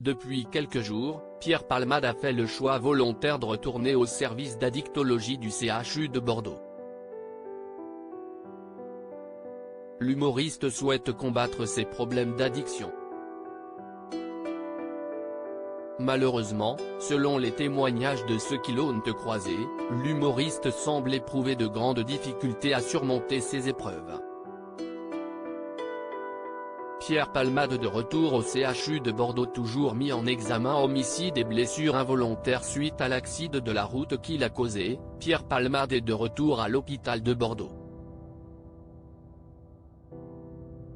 Depuis quelques jours, Pierre Palmade a fait le choix volontaire de retourner au service d'addictologie du CHU de Bordeaux. L'humoriste souhaite combattre ses problèmes d'addiction. Malheureusement, selon les témoignages de ceux qui l'ont croisé, l'humoriste semble éprouver de grandes difficultés à surmonter ces épreuves. Pierre Palmade de retour au CHU de Bordeaux, toujours mis en examen homicide et blessure involontaire suite à l'accident de la route qu'il a causé. Pierre Palmade est de retour à l'hôpital de Bordeaux.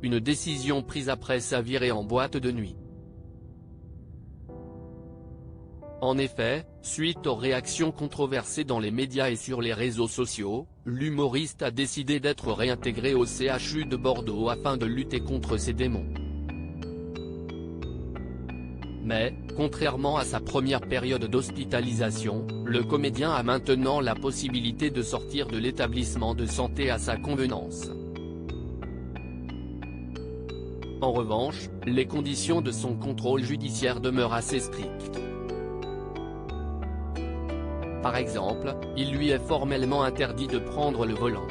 Une décision prise après sa virée en boîte de nuit. En effet, suite aux réactions controversées dans les médias et sur les réseaux sociaux, l'humoriste a décidé d'être réintégré au CHU de Bordeaux afin de lutter contre ses démons. Mais, contrairement à sa première période d'hospitalisation, le comédien a maintenant la possibilité de sortir de l'établissement de santé à sa convenance. En revanche, les conditions de son contrôle judiciaire demeurent assez strictes. Par exemple, il lui est formellement interdit de prendre le volant.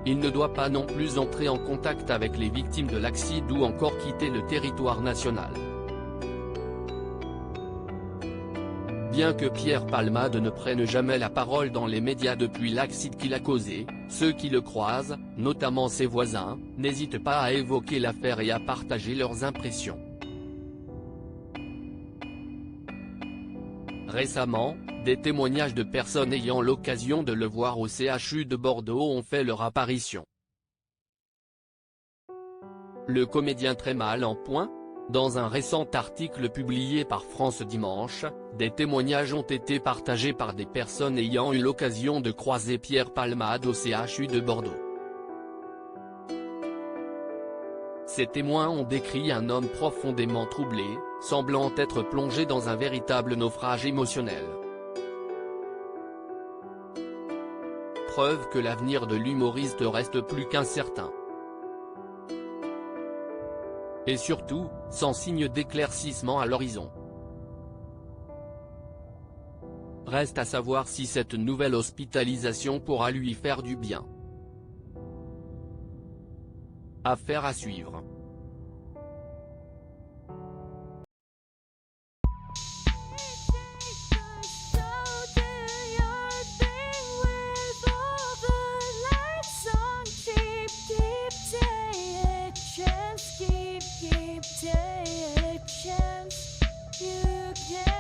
Il ne doit pas non plus entrer en contact avec les victimes de l'accident ou encore quitter le territoire national. Bien que Pierre Palmade ne prenne jamais la parole dans les médias depuis l'accident qu'il a causé, ceux qui le croisent, notamment ses voisins, n'hésitent pas à évoquer l'affaire et à partager leurs impressions. Récemment, des témoignages de personnes ayant l'occasion de le voir au CHU de Bordeaux ont fait leur apparition. Le comédien très mal en point ? Dans un récent article publié par France Dimanche, des témoignages ont été partagés par des personnes ayant eu l'occasion de croiser Pierre Palmade au CHU de Bordeaux. Ces témoins ont décrit un homme profondément troublé, semblant être plongé dans un véritable naufrage émotionnel. Preuve que l'avenir de l'humoriste reste plus qu'incertain. Et surtout, sans signe d'éclaircissement à l'horizon. Reste à savoir si cette nouvelle hospitalisation pourra lui faire du bien. Affaire à suivre. Take a chance, you can